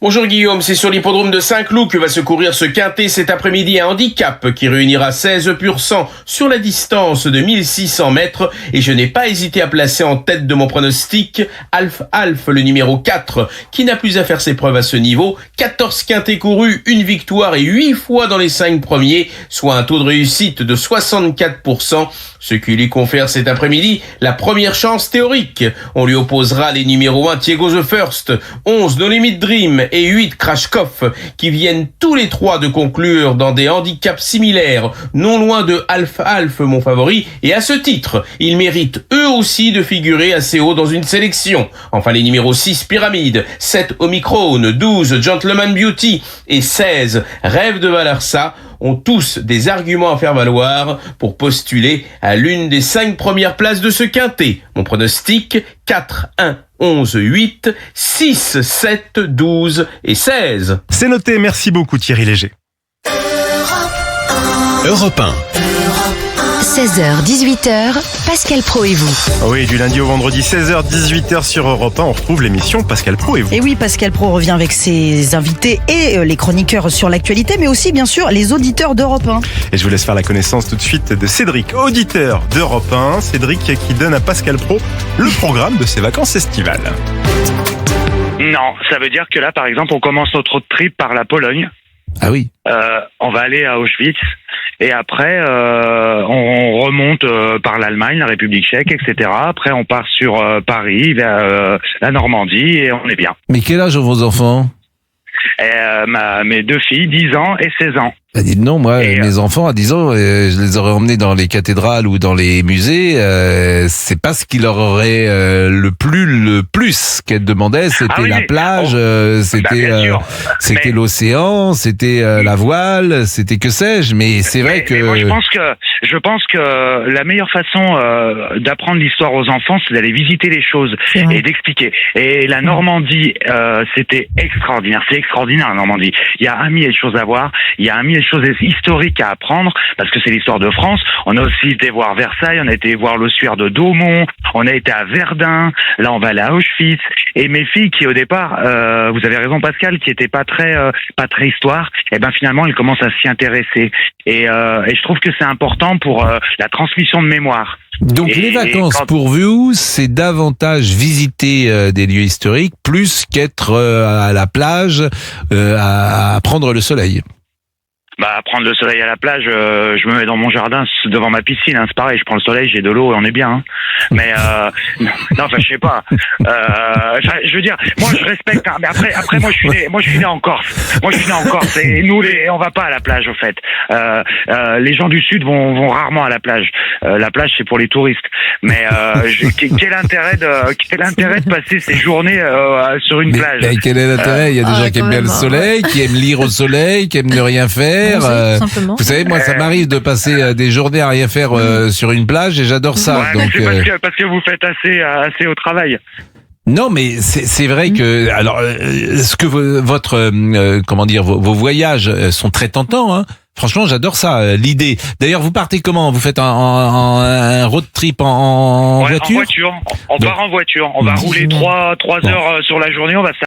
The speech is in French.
Bonjour Guillaume, c'est sur l'hippodrome de Saint-Cloud que va se courir ce quintet cet après-midi, un handicap qui réunira 16 pur sang sur la distance de 1600 mètres et je n'ai pas hésité à placer en tête de mon pronostic Alf, le numéro 4, qui n'a plus à faire ses preuves à ce niveau. 14 quintets courus, une victoire et 8 fois dans les 5 premiers, soit un taux de réussite de 64%, ce qui lui confère cet après-midi la première chance théorique. On lui opposera les numéros 1 Thiago The First, 11 No Limit Dream et 8 Krashkov, qui viennent tous les trois de conclure dans des handicaps similaires, non loin de Alf, mon favori, et à ce titre, ils méritent eux aussi de figurer assez haut dans une sélection. Enfin, les numéros 6 Pyramide, 7 Omicron, 12 Gentleman Beauty et 16 Rêve de Valarsa ont tous des arguments à faire valoir pour postuler à l'une des 5 premières places de ce quintet. Mon pronostic, 4, 1, 11, 8, 6, 7, 12 et 16. C'est noté, merci beaucoup Thierry Léger. Europe 1. 16h-18h, Pascal Pro et vous. Oui, du lundi au vendredi, 16h-18h sur Europe 1, on retrouve l'émission Pascal Pro et vous. Et oui, Pascal Pro revient avec ses invités et les chroniqueurs sur l'actualité, mais aussi bien sûr les auditeurs d'Europe 1. Et je vous laisse faire la connaissance tout de suite de Cédric, auditeur d'Europe 1. Cédric qui donne à Pascal Pro le programme de ses vacances estivales. Non, ça veut dire que là, par exemple, on commence notre road trip par la Pologne. Ah oui. On va aller à Auschwitz et après on remonte par l'Allemagne, la République tchèque, etc. Après on part sur Paris, vers la Normandie et on est bien. Mais quel âge ont vos enfants ? Mes 2 filles, 10 ans et 16 ans. Bah dites non, moi, mes enfants à 10 ans, je les aurais emmenés dans les cathédrales ou dans les musées. C'est pas ce qui leur aurait le plus qu'elles demandaient. C'était la plage, c'était l'océan, c'était la voile, c'était que sais-je. Mais c'est vrai que... moi, je pense que la meilleure façon d'apprendre l'histoire aux enfants, c'est d'aller visiter les choses et d'expliquer. Et la Normandie, c'était extraordinaire. C'est extraordinaire, la Normandie. Il y a 1000 choses à voir. Il y a 1000 choses historiques à apprendre parce que c'est l'histoire de France. On a aussi été voir Versailles, on a été voir l'ossuaire de Daumont, on a été à Verdun, là on va aller à Auschwitz. Et mes filles qui au départ, vous avez raison Pascal, qui étaient pas très histoire, et ben finalement elles commencent à s'y intéresser. Et je trouve que c'est important pour la transmission de mémoire. Donc les vacances pour vous, c'est davantage visiter des lieux historiques plus qu'être à la plage à prendre le soleil. Prendre le soleil à la plage, je me mets dans mon jardin devant ma piscine, c'est pareil, je prends le soleil, j'ai de l'eau et on est bien. Mais je sais pas. Je veux dire, moi je respecte. Mais après, moi je suis né en Corse. Et nous on va pas à la plage au fait. Les gens du sud vont rarement à la plage. La plage c'est pour les touristes. Mais quel intérêt de passer ces journées sur une plage? Mais quel est l'intérêt? Il y a des gens qui aiment bien le soleil, qui aiment lire au soleil, qui aiment ne rien faire. Vous savez, moi, ça m'arrive de passer des journées à rien faire sur une plage et j'adore ça. Ouais, donc parce que vous faites assez au travail. Non, mais c'est vrai que alors ce que vos voyages sont très tentants. Hein. Franchement, j'adore ça, l'idée. D'ailleurs, vous partez comment? Vous faites un road trip en voiture? En voiture. On part en voiture. On va rouler 3 heures sur la journée. On va